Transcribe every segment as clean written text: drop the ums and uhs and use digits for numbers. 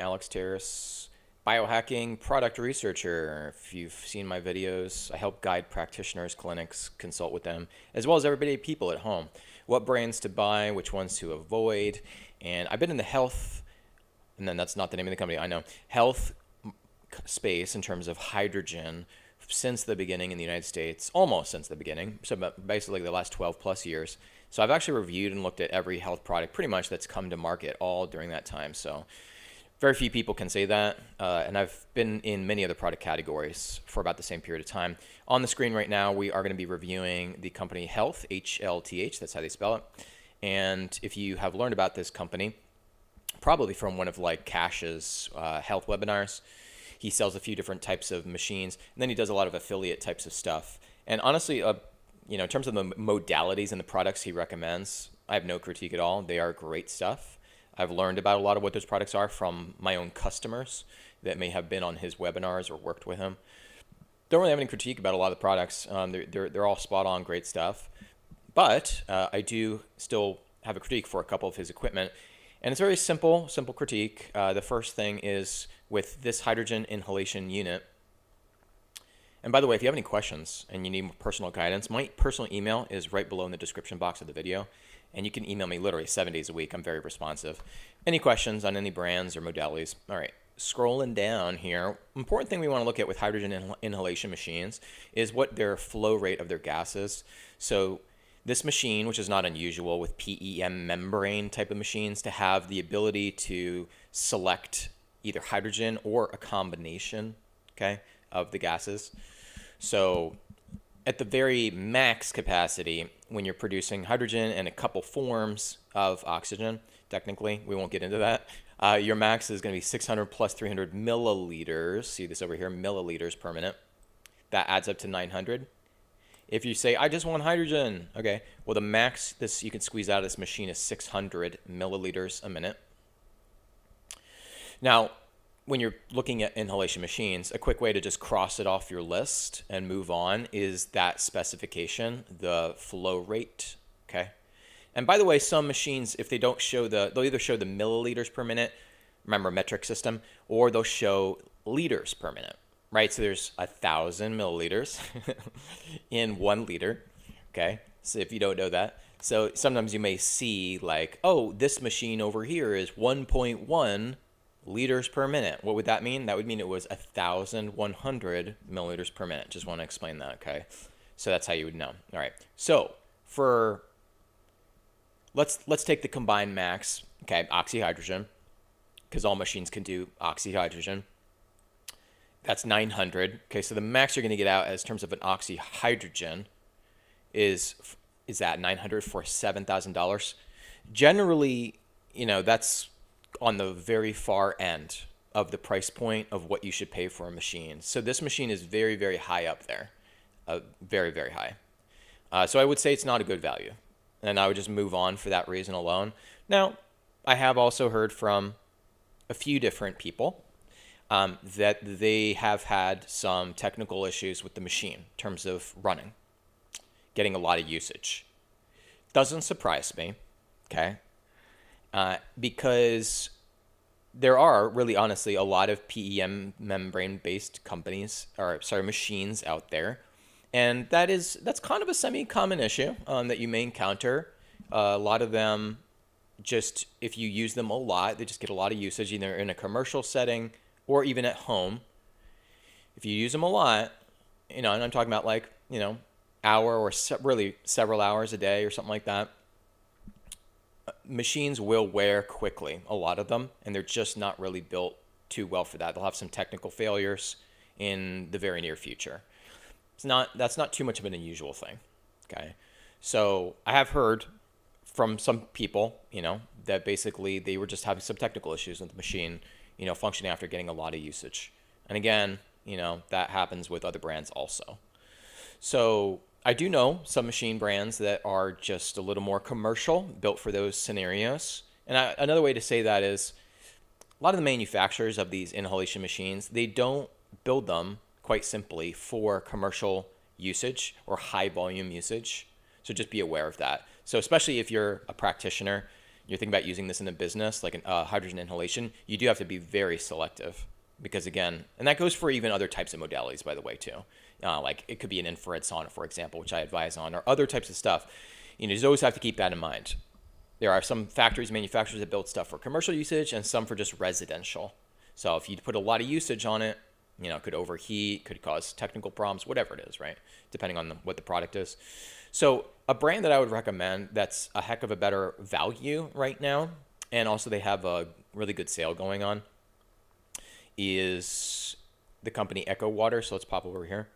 Alex Terrace, biohacking product researcher. If you've seen my videos, I help guide practitioners, clinics, consult with them, as well as everyday people at home. What brands to buy, which ones to avoid. And I've been in the health, and then that's not the name of the company, I know, health space in terms of hydrogen since the beginning in the United States, almost since the beginning, so basically the last 12 plus years. So I've actually reviewed and looked at every health product pretty much that's come to market all during that time. So very few people can say that. And I've been in many other product categories for about the same period of time. On the screen right now, we are going to be reviewing the company Health, HLTH, that's how they spell it. And if you have learned about this company, probably from one of like Cash's health webinars, he sells a few different types of machines, and then he does a lot of affiliate types of stuff. And honestly, in terms of the modalities and the products he recommends, I have no critique at all. They are great stuff. I've learned about a lot of what those products are from my own customers that may have been on his webinars or worked with him. Don't really have any critique about a lot of the products. They're all spot on, great stuff. But I do still have a critique for a couple of his equipment. And it's very simple critique. The first thing is with this hydrogen inhalation unit. And by the way, if you have any questions and you need personal guidance, my personal email is right below in the description box of the video. And you can email me literally 7 days a week. I'm very responsive. Any questions on any brands or modalities? All right, scrolling down here. Important thing we want to look at with hydrogen inhalation machines is what their flow rate of their gas is. So this machine, which is not unusual with PEM membrane type of machines, to have the ability to select either hydrogen or a combination, okay, of the gases. So at the very max capacity, when you're producing hydrogen and a couple forms of oxygen, technically, we won't get into that, your max is going to be 600 plus 300 milliliters. See this over here, milliliters per minute. That adds up to 900. If you say, I just want hydrogen, okay, well, the max this you can squeeze out of this machine is 600 milliliters a minute. Now, when you're looking at inhalation machines, a quick way to just cross it off your list and move on is that specification, the flow rate, okay? And by the way, some machines, if they don't show they'll either show the milliliters per minute, remember metric system, or they'll show liters per minute, right? So there's 1,000 milliliters in 1 liter, okay? So if you don't know that. So sometimes you may see like, oh, this machine over here is 1.1 liters per minute. What would that mean? That would mean it was 1,100 milliliters per minute. Just want to explain that, okay? So that's how you would know. All right. So for let's take the combined max, okay, oxyhydrogen, because all machines can do oxyhydrogen. That's 900. Okay, so the max you're going to get out as terms of an oxyhydrogen is that 900 for $7,000. Generally, that's on the very far end of the price point of what you should pay for a machine. So this machine is very, very high up there, very, very high. So I would say it's not a good value, and I would just move on for that reason alone. Now, I have also heard from a few different people that they have had some technical issues with the machine in terms of running, getting a lot of usage. Doesn't surprise me, okay? Because there are really honestly a lot of PEM membrane-based machines out there, and that's kind of a semi-common issue that you may encounter. A lot of them, just if you use them a lot, they just get a lot of usage either in a commercial setting or even at home. If you use them a lot, and I'm talking about like hour or really several hours a day or something like that, machines will wear quickly, a lot of them, and they're just not really built too well for that. They'll have some technical failures in the very near future. That's not too much of an unusual thing, okay? So I have heard from some people, that basically they were just having some technical issues with the machine, functioning after getting a lot of usage. And again, that happens with other brands also. So I do know some machine brands that are just a little more commercial, built for those scenarios. And another way to say that is a lot of the manufacturers of these inhalation machines, they don't build them quite simply for commercial usage or high volume usage. So just be aware of that. So especially if you're a practitioner, you're thinking about using this in a business, like hydrogen inhalation, you do have to be very selective because again, and that goes for even other types of modalities, by the way, too. Like it could be an infrared sauna, for example, which I advise on, or other types of stuff. You know, you always have to keep that in mind. There are some factories, manufacturers that build stuff for commercial usage and some for just residential. So if you put a lot of usage on it, you know, it could overheat, could cause technical problems, whatever it is, right? Depending on what the product is. So a brand that I would recommend that's a heck of a better value right now, and also they have a really good sale going on, is the company Echo Water. So let's pop over here.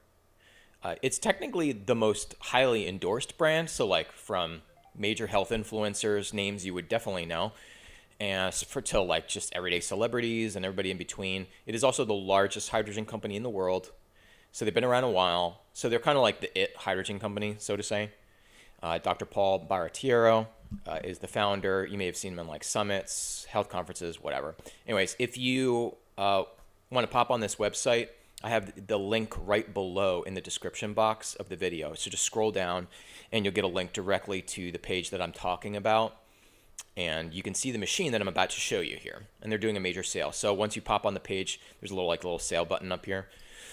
It's technically the most highly endorsed brand. So like from major health influencers, names you would definitely know, and to like just everyday celebrities and everybody in between. It is also the largest hydrogen company in the world. So they've been around a while. So they're kind of like the hydrogen company, so to say. Dr. Paul Baratiero is the founder. You may have seen him in like summits, health conferences, whatever. Anyways, if you want to pop on this website, I have the link right below in the description box of the video. So just scroll down and you'll get a link directly to the page that I'm talking about. And you can see the machine that I'm about to show you here. And they're doing a major sale. So once you pop on the page, there's a little sale button up here.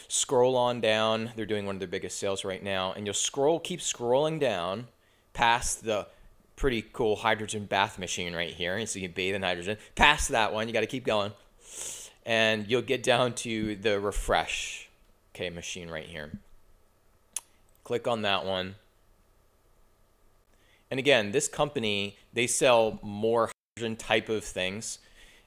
Scroll on down. They're doing one of their biggest sales right now. And you'll keep scrolling down past the pretty cool hydrogen bath machine right here. And so you bathe in hydrogen. Past that one, you got to keep going. And you'll get down to the refresh, machine right here. Click on that one. And again, this company, they sell more hydrogen type of things.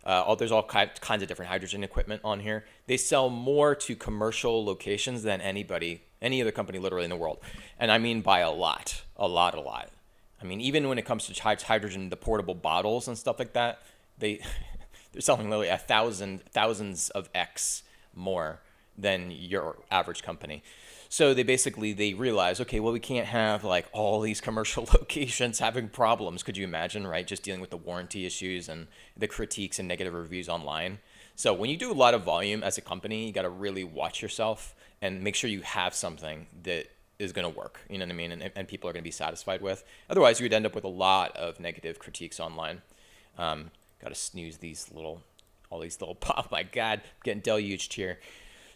There's all kinds of different hydrogen equipment on here. They sell more to commercial locations than any other company literally in the world. And I mean by a lot. I mean, even when it comes to hydrogen, the portable bottles and stuff like that, they're selling literally thousands of X more than your average company. So they realize, okay, well, we can't have like all these commercial locations having problems. Could you imagine, right? Just dealing with the warranty issues and the critiques and negative reviews online. So when you do a lot of volume as a company, you got to really watch yourself and make sure you have something that is going to work. You know what I mean? And people are going to be satisfied with. Otherwise, you would end up with a lot of negative critiques online. Got to snooze all these little pop. My God, I'm getting deluged here.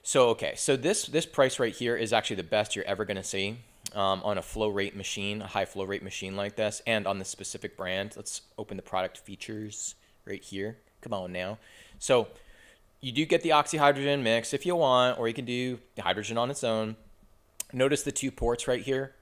So, okay, so this price right here is actually the best you're ever going to see on a flow rate machine, a high flow rate machine like this, and on this specific brand. Let's open the product features right here. Come on now. So you do get the oxyhydrogen mix if you want, or you can do the hydrogen on its own. Notice the 2 ports right here.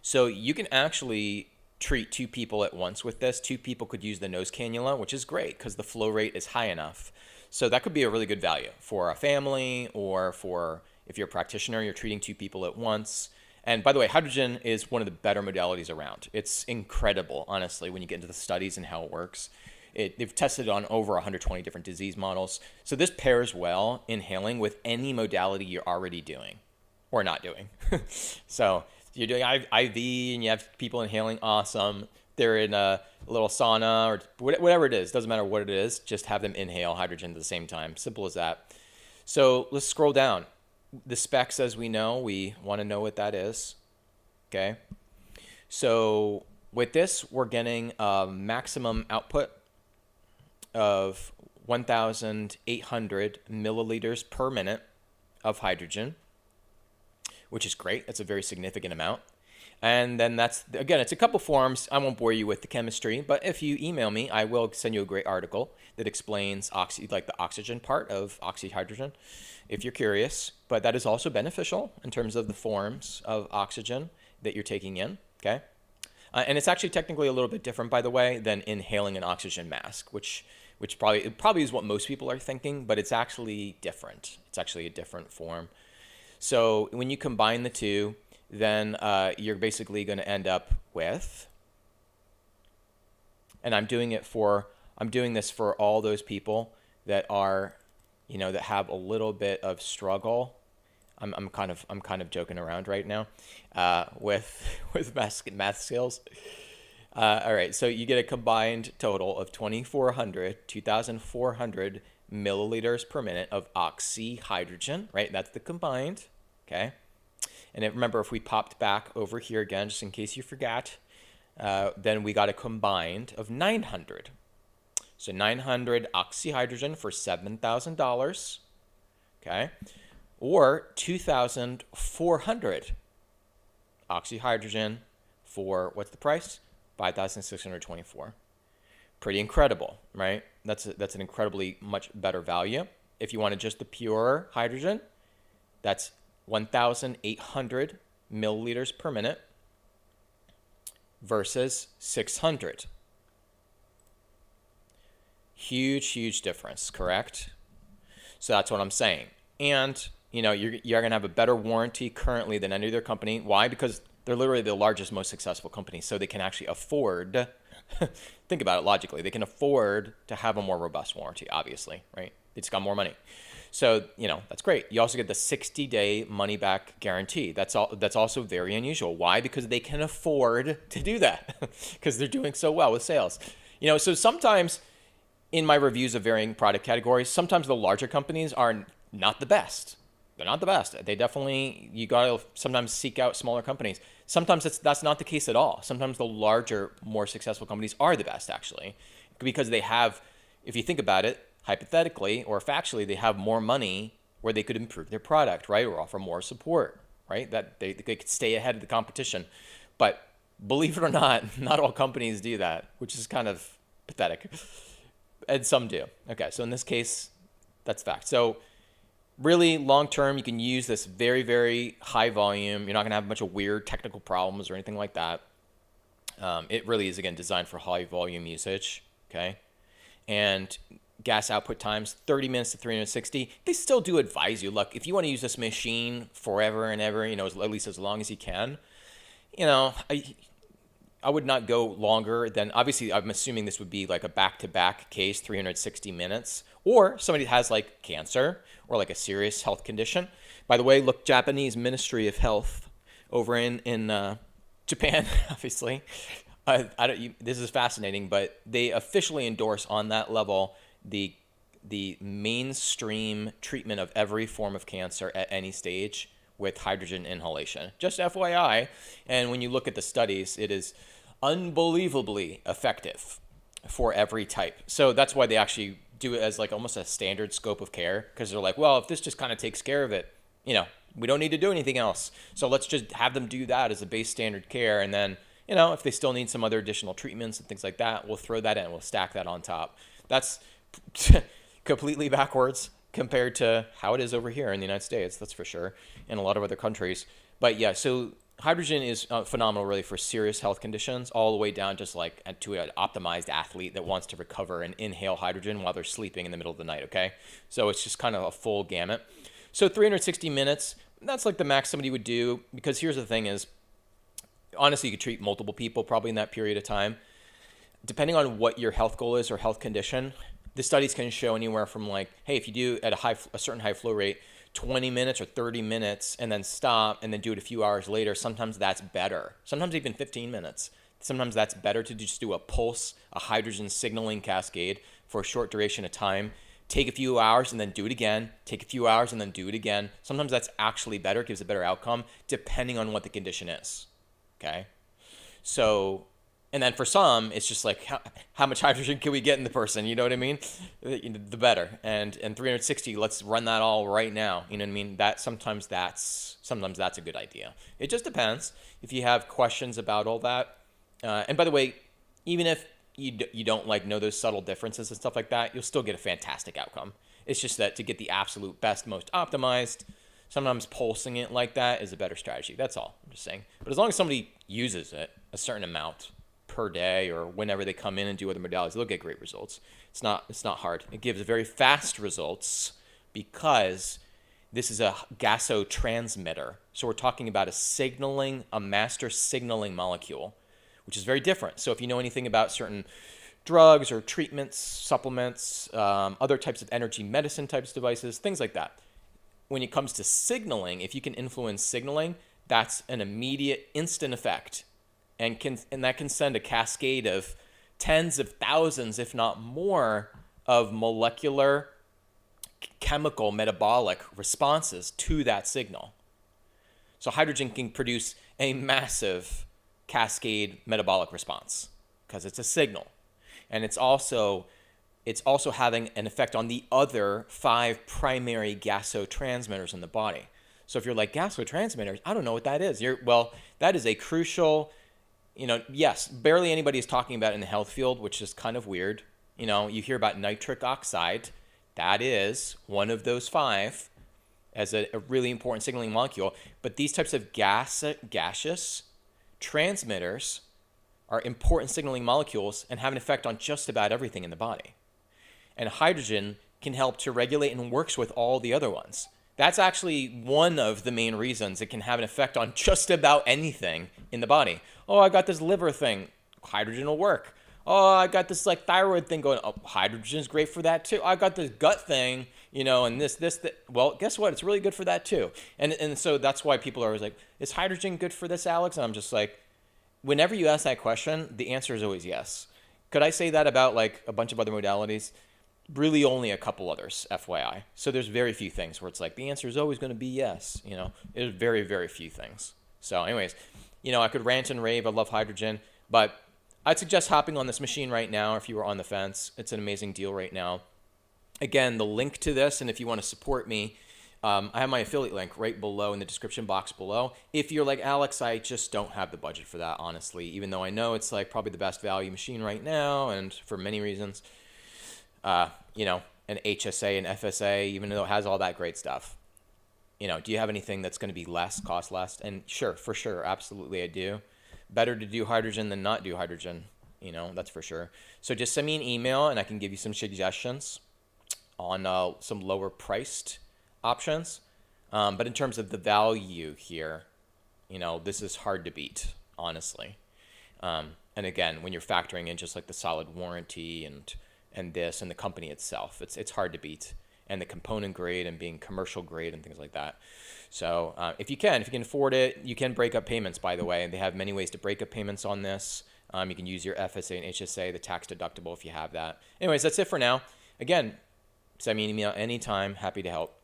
So you can actually treat 2 people at once with this. 2 people could use the nose cannula, which is great because the flow rate is high enough. So that could be a really good value for a family, or for if you're a practitioner, you're treating 2 people at once. And by the way, hydrogen is one of the better modalities around. It's incredible, honestly, when you get into the studies and how it works. They've tested it on over 120 different disease models. So this pairs well, inhaling, with any modality you're already doing or not doing. So you're doing IV and you have people inhaling, awesome. They're in a little sauna or whatever it is. Doesn't matter what it is. Just have them inhale hydrogen at the same time. Simple as that. So let's scroll down. The specs, as we know, we want to know what that is. Okay. So with this, we're getting a maximum output of 1,800 milliliters per minute of hydrogen, which is great. That's a very significant amount. And then it's a couple forms. I won't bore you with the chemistry, but if you email me, I will send you a great article that explains the oxygen part of oxyhydrogen, if you're curious. But that is also beneficial in terms of the forms of oxygen that you're taking in, okay? And it's actually technically a little bit different, by the way, than inhaling an oxygen mask, which probably is what most people are thinking, but it's actually different. It's actually a different form. So when you combine the two, then you're basically going to end up with, and I'm doing this for all those people that are, that have a little bit of struggle. I'm kind of joking around right now with math skills. All right, so you get a combined total of 2,400 milliliters per minute of oxyhydrogen, right? That's the combined, okay? And remember, if we popped back over here again, just in case you forgot, then we got a combined of 900 So 900 oxyhydrogen for $7,000, okay? Or 2,400 oxyhydrogen for, what's the price? 5,624. Pretty incredible, right? That's an incredibly much better value. If you wanted just the pure hydrogen, that's 1,800 milliliters per minute versus 600. Huge difference, correct? So that's what I'm saying. And, you know, you're going to have a better warranty currently than any other company. Why? Because they're literally the largest, most successful company. So they can actually afford, think about it logically, they can afford to have a more robust warranty, obviously, right? It's got more money. So, you know, that's great. You also get the 60-day money-back guarantee. That's also very unusual. Why? Because they can afford to do that because they're doing so well with sales. You know, so sometimes in my reviews of varying product categories, sometimes the larger companies are not the best. They're not the best. They definitely, you got to sometimes seek out smaller companies. Sometimes that's not the case at all. Sometimes the larger, more successful companies are the best, actually, because they have, if you think about it, hypothetically or factually, they have more money where they could improve their product, right? Or offer more support, right? That they could stay ahead of the competition. But believe it or not, not all companies do that, which is kind of pathetic. And some do. Okay, so in this case, that's fact. So really long term, you can use this very high volume. You're not going to have a bunch of weird technical problems or anything like that. It really is, again, designed for high volume usage, okay? And gas output times, 30 minutes to 360. They still do advise you, look, if you want to use this machine forever and ever, you know, at least as long as you can, you know, I would not go longer than, obviously, I'm assuming this would be like a back-to-back case, 360 minutes, or somebody has like cancer or like a serious health condition. By the way, look, Japanese Ministry of Health over in Japan, obviously. This is fascinating, but they officially endorse on that level the mainstream treatment of every form of cancer at any stage with hydrogen inhalation. Just FYI, and when you look at the studies, it is unbelievably effective for every type. So that's why they actually do it as like almost a standard scope of care, because they're like, well, if this just kind of takes care of it, you know, we don't need to do anything else. So let's just have them do that as a base standard care, and then, you know, if they still need some other additional treatments and things like that, we'll throw that in. We'll stack that on top. That's completely backwards compared to how it is over here in the United States, that's for sure, and a lot of other countries. But yeah, so hydrogen is phenomenal really for serious health conditions, all the way down just like to an optimized athlete that wants to recover and inhale hydrogen while they're sleeping in the middle of the night, okay? So it's just kind of a full gamut. So 360 minutes, that's like the max somebody would do, because here's the thing is, honestly, you could treat multiple people probably in that period of time. Depending on what your health goal is or health condition, the studies can show anywhere from like, hey, if you do at a certain high flow rate, 20 minutes or 30 minutes and then stop and then do it a few hours later, sometimes that's better. Sometimes even 15 minutes. Sometimes that's better to just do a pulse, a hydrogen signaling cascade for a short duration of time. Take a few hours and then do it again. Take a few hours and then do it again. Sometimes that's actually better, gives a better outcome, depending on what the condition is. Okay? So, and then for some, it's just like, how much hydrogen can we get in the person? You know what I mean? The better. And 360, let's run that all right now. You know what I mean? Sometimes that's a good idea. It just depends. If you have questions about all that, and by the way, even if you don't like know those subtle differences and stuff like that, you'll still get a fantastic outcome. It's just that to get the absolute best, most optimized, sometimes pulsing it like that is a better strategy. That's all I'm just saying. But as long as somebody uses it a certain amount per day or whenever they come in and do other modalities, they'll get great results. It's not hard. It gives very fast results because this is a gasotransmitter. So we're talking about a master signaling molecule, which is very different. So if you know anything about certain drugs or treatments, supplements, other types of energy medicine types of devices, things like that, when it comes to signaling, if you can influence signaling, that's an immediate, instant effect. And that can send a cascade of tens of thousands, if not more, of molecular, chemical, metabolic responses to that signal. So hydrogen can produce a massive cascade metabolic response because it's a signal. And it's also it's also having an effect on the other 5 primary gasotransmitters in the body. So if you're like, gasotransmitters, I don't know what that is. Well, that is a crucial, yes, barely anybody is talking about it in the health field, which is kind of weird. You hear about nitric oxide. That is one of those 5 as a really important signaling molecule. But these types of gaseous transmitters are important signaling molecules and have an effect on just about everything in the body. And hydrogen can help to regulate and works with all the other ones. That's actually one of the main reasons it can have an effect on just about anything in the body. Oh, I got this liver thing. Hydrogen will work. Oh, I got this like thyroid thing going. Oh, hydrogen is great for that too. I got this gut thing, and this. Well, guess what? It's really good for that too. And so that's why people are always like, is hydrogen good for this, Alex? And I'm just like, whenever you ask that question, the answer is always yes. Could I say that about like a bunch of other modalities? Really only a couple others, FYI. So there's very few things where it's like the answer is always going to be yes. There's very, very few things. So anyways, I could rant and rave. I love hydrogen, but I'd suggest hopping on this machine right now if you were on the fence. It's an amazing deal right now. Again, the link to this, and if you want to support me, I have my affiliate link right below in the description box below. If you're like, Alex, I just don't have the budget for that, honestly, even though I know it's like probably the best value machine right now and for many reasons. An HSA and FSA, even though it has all that great stuff. Do you have anything that's going to be cost less? And sure, for sure, absolutely I do. Better to do hydrogen than not do hydrogen, that's for sure. So just send me an email and I can give you some suggestions on some lower priced options. But in terms of the value here, this is hard to beat, honestly. And again, when you're factoring in just like the solid warranty and this and the company itself, it's hard to beat, and the component grade and being commercial grade and things like that. So if you can afford it, you can break up payments, by the way, and they have many ways to break up payments on this. You can use your FSA and HSA, the tax deductible, if you have that. Anyways, that's it for now. Again, send me an email anytime. Happy to help.